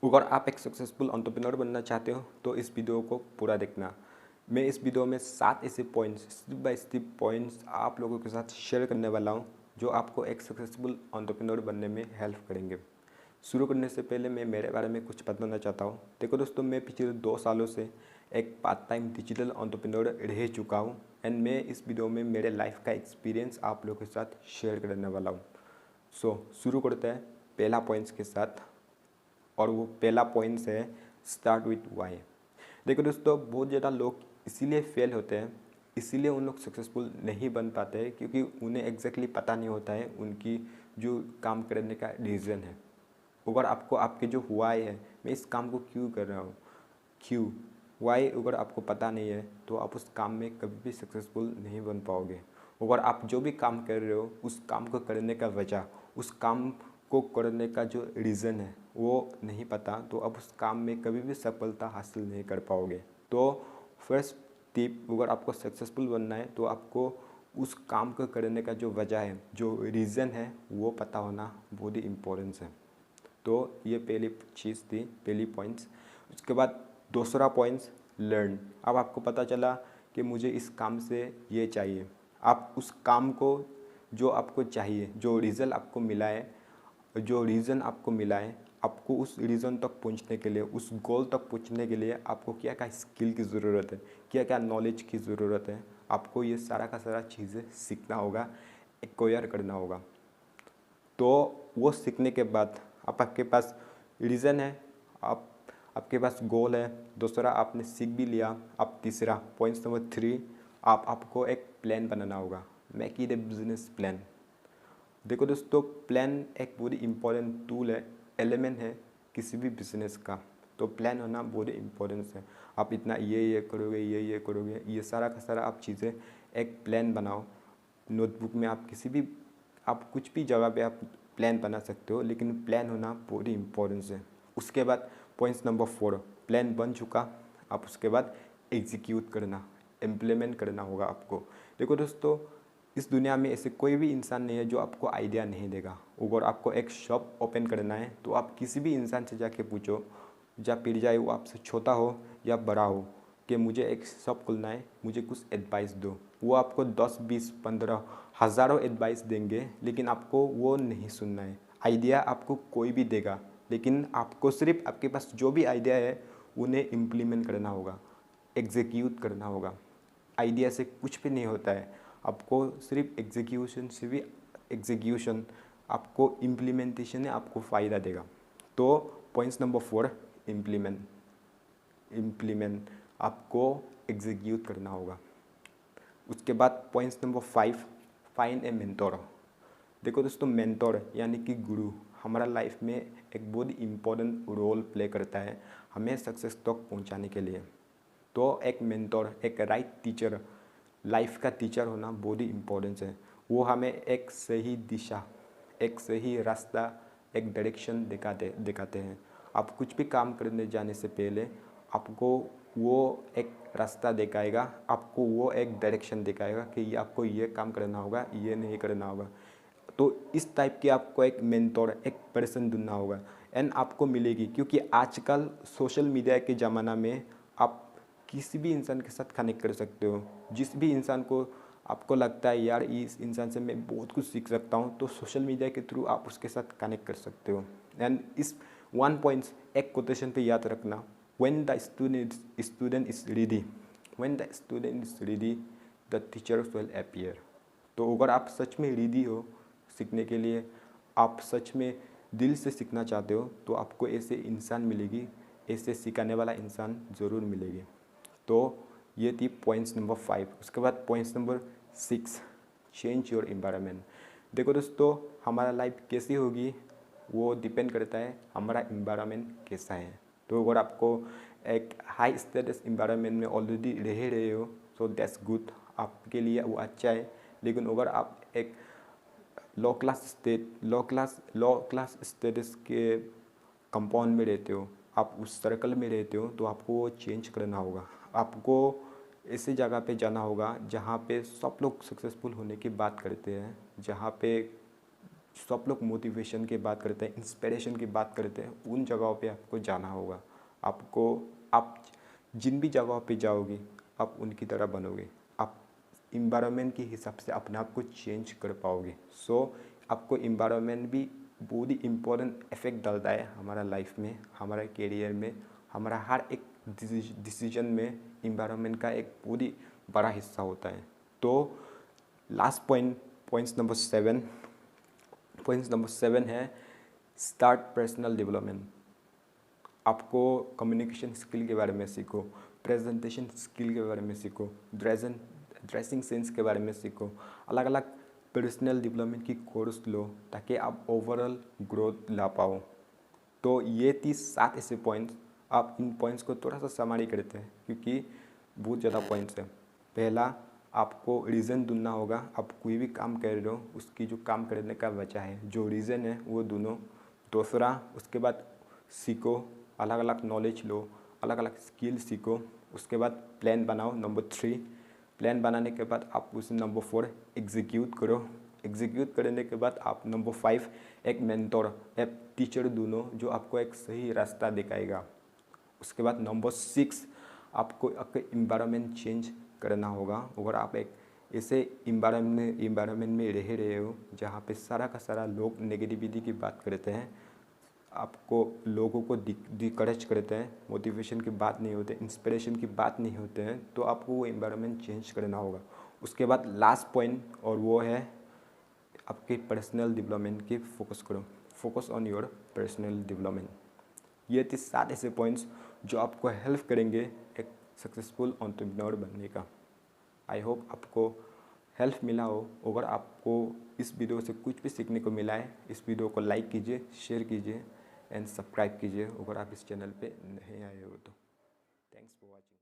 अगर आप एक सक्सेसफुल एंटरप्रेन्योर बनना चाहते हो तो इस वीडियो को पूरा देखना। मैं इस वीडियो में 7 ऐसे points, step by step points आप लोगों के साथ शेयर करने वाला हूं जो आपको एक सक्सेसफुल एंटरप्रेन्योर बनने में हेल्प करेंगे। शुरू करने से पहले मैं मेरे बारे में कुछ बताना चाहता हूं। देखो दोस्तों, मैं पिछले 2 सालों से एक पार्ट टाइम डिजिटल एंटरप्रेन्योर रह चुका हूं एंड मैं इस वीडियो में मेरे लाइफ का एक्सपीरियंस आप लोगों के साथ शेयर करने वाला हूँ। शुरू करते हैं पहला पॉइंट्स के साथ, और वो पहला पॉइंट है स्टार्ट विथ वाई। देखो दोस्तों, बहुत ज़्यादा लोग इसीलिए फेल होते हैं, इसीलिए उन लोग सक्सेसफुल नहीं बन पाते हैं क्योंकि उन्हें एग्जैक्टली पता नहीं होता है उनकी जो काम करने का रीज़न है। अगर आपको आपके जो वाई है, मैं इस काम को क्यों कर रहा हूँ, क्यों वाई अगर आपको पता नहीं है तो आप उस काम में कभी भी सक्सेसफुल नहीं बन पाओगे। अगर आप जो भी काम कर रहे हो उस काम को करने का वजह, उस काम को करने का जो रीज़न है वो नहीं पता तो आप उस काम में कभी भी सफलता हासिल नहीं कर पाओगे। तो फर्स्ट टिप, अगर आपको सक्सेसफुल बनना है तो आपको उस काम को करने का जो वजह है, जो रीज़न है, वो पता होना बहुत ही इम्पोर्टेंस है। तो ये पहली चीज़ थी, पहली पॉइंट्स। उसके बाद दूसरा पॉइंट्स लर्न। अब आपको पता चला कि मुझे इस काम से ये चाहिए, आप उस काम को जो आपको चाहिए, जो रीज़न आपको मिला है, आपको उस रीज़न तक पहुंचने के लिए, उस गोल तक पहुंचने के लिए आपको क्या क्या स्किल की ज़रूरत है, क्या क्या नॉलेज की ज़रूरत है, आपको ये सारा का सारा चीज़ें सीखना होगा, एक्वायर करना होगा। तो वो सीखने के बाद आपके पास रीज़न है, आपके पास गोल है, दूसरा आपने सीख भी लिया। अब तीसरा पॉइंट नंबर 3, आपको एक प्लान बनाना होगा। Make it A business plan. देखो दोस्तों, प्लान एक बहुत ही इम्पोर्टेंट टूल है, एलिमेंट है किसी भी बिजनेस का। तो प्लान होना बहुत ही इम्पोर्टेंस है। आप इतना ये करोगे, ये करोगे, ये सारा का सारा आप चीज़ें एक प्लान बनाओ। नोटबुक में आप कुछ भी जगह पे आप प्लान बना सकते हो, लेकिन प्लान होना बहुत ही इम्पोर्टेंस है। उसके बाद पॉइंट्स नंबर 4, प्लान बन चुका, आप उसके बाद एग्जीक्यूट करना, इम्प्लीमेंट करना होगा आपको। देखो दोस्तों, इस दुनिया में ऐसे कोई भी इंसान नहीं है जो आपको आइडिया नहीं देगा। अगर आपको एक शॉप ओपन करना है तो आप किसी भी इंसान से जाके पूछो, या फिर जाए वो आपसे छोटा हो या बड़ा हो, कि मुझे एक शॉप खोलना है, मुझे कुछ एडवाइस दो। वो आपको 10, 20, 15 हज़ारों एडवाइस देंगे, लेकिन आपको वो नहीं सुनना है। आइडिया आपको कोई भी देगा, लेकिन आपको सिर्फ आपके पास जो भी आइडिया है उन्हें इम्प्लीमेंट करना होगा, एग्जीक्यूट करना होगा। आइडिया से कुछ भी नहीं होता है, आपको सिर्फ एग्जीक्यूशन, आपको इम्प्लीमेंटेशन है, आपको फ़ायदा देगा। तो पॉइंट्स नंबर 4, इम्प्लीमेंट आपको एग्जीक्यूट करना होगा। उसके बाद पॉइंट्स नंबर 5, फाइंड ए मेंटोर। देखो दोस्तों, मेंटोर यानी कि गुरु हमारा लाइफ में एक बहुत इम्पोर्टेंट रोल प्ले करता है हमें सक्सेस तक पहुंचाने के लिए। तो एक मेंटोर, एक राइट टीचर, लाइफ का टीचर होना बहुत ही इम्पोर्टेंस है। वो हमें एक सही दिशा, एक सही रास्ता, एक डायरेक्शन दिखाते हैं। आप कुछ भी काम करने जाने से पहले आपको वो एक रास्ता दिखाएगा, आपको वो एक डायरेक्शन दिखाएगा कि आपको ये काम करना होगा, ये नहीं करना होगा। तो इस टाइप की आपको एक मेंटोर, एक पर्सन ढूंढना होगा, एंड आपको मिलेगी, क्योंकि आजकल सोशल मीडिया के ज़माना में आप किसी भी इंसान के साथ कनेक्ट कर सकते हो। जिस भी इंसान को आपको लगता है यार इस इंसान से मैं बहुत कुछ सीख सकता हूँ, तो सोशल मीडिया के थ्रू आप उसके साथ कनेक्ट कर सकते हो। एंड इस 1 पॉइंट्स एक कोटेशन पे याद रखना, when the student is ready, when the student is ready the teacher will appear. तो अगर आप सच में रेडी हो सीखने के लिए, आप सच में दिल से सीखना चाहते हो, तो आपको ऐसे इंसान मिलेगी, ऐसे सिखाने वाला इंसान ज़रूर मिलेगी। तो ये थी पॉइंट्स नंबर 5। उसके बाद points number 6, change your environment. देखो दोस्तों, हमारा लाइफ कैसी होगी वो डिपेंड करता है हमारा एनवायरनमेंट कैसा है। तो अगर आपको एक हाई स्टेटस एनवायरनमेंट में ऑलरेडी रह रहे हो तो दैट्स गुड, आपके लिए वो अच्छा है। लेकिन अगर आप एक लो क्लास स्टेटस के कंपाउंड में रहते हो, आप उस सर्कल में रहते हो, तो आपको वो चेंज करना होगा। आपको ऐसी जगह पे जाना होगा जहाँ पे सब लोग सक्सेसफुल होने की बात करते हैं, जहाँ पे सब लोग मोटिवेशन की बात करते हैं, इंस्पिरेशन की बात करते हैं, उन जगहों पे आपको जाना होगा। आप जिन भी जगहों पे जाओगे आप उनकी तरह बनोगे। आप इन्वायरमेंट के हिसाब से अपने आप को चेंज कर पाओगे। सो आपको इन्वायरमेंट भी बहुत ही इम्पोर्टेंट इफेक्ट डालता है हमारा लाइफ में, हमारा करियर में, हमारा हर एक डिसीजन में इन्वायरमेंट का एक बहुत ही बड़ा हिस्सा होता है। तो लास्ट पॉइंट्स नंबर 7 है स्टार्ट पर्सनल डेवलपमेंट। आपको कम्युनिकेशन स्किल के बारे में सीखो, प्रेजेंटेशन स्किल के बारे में सीखो, ड्रेसिंग सेंस के बारे में सीखो, अलग अलग पर्सनल डेवलपमेंट की कोर्स लो ताकि आप ओवरऑल ग्रोथ ला पाओ। तो ये 7 ऐसे पॉइंट्स, आप इन पॉइंट्स को थोड़ा सा समरी करते हैं क्योंकि बहुत ज़्यादा पॉइंट्स हैं। पहला, आपको रीज़न ढूंढना होगा। आप कोई भी काम कर रहे हो उसकी जो काम करने का वजह है, जो रीज़न है वो ढूंढो। दूसरा, उसके बाद सीखो, अलग अलग नॉलेज लो, अलग अलग स्किल सीखो। उसके बाद प्लान बनाओ। नंबर 3, प्लान बनाने के बाद आप उसे नंबर 4 एग्जीक्यूट करो। एग्जीक्यूट करने के बाद आप नंबर 5 एक मेंटर, एक टीचर ढूंढो जो आपको एक सही रास्ता दिखाएगा। उसके बाद नंबर 6, आपको आपके इन्वायरमेंट चेंज करना होगा। अगर आप एक ऐसे इन्वायरमेंट में रह रहे हो जहाँ पे सारा का सारा लोग नेगेटिविटी की बात करते हैं, आपको लोगों को डिकरेज करते हैं, मोटिवेशन की बात नहीं होते, इंस्पिरेशन की बात नहीं होते हैं, तो आपको वो इन्वायरमेंट चेंज करना होगा। उसके बाद लास्ट पॉइंट, और वो है आपके पर्सनल डेवलपमेंट की फोकस करो। Focus on your personal development. ये 7 ऐसे पॉइंट्स जो आपको हेल्प करेंगे एक सक्सेसफुल एंटरप्रेन्योर बनने का। आई होप आपको हेल्प मिला हो। अगर आपको इस वीडियो से कुछ भी सीखने को मिला है, इस वीडियो को लाइक कीजिए, शेयर कीजिए एंड सब्सक्राइब कीजिए अगर आप इस चैनल पे नए आए हो तो। Thanks for watching.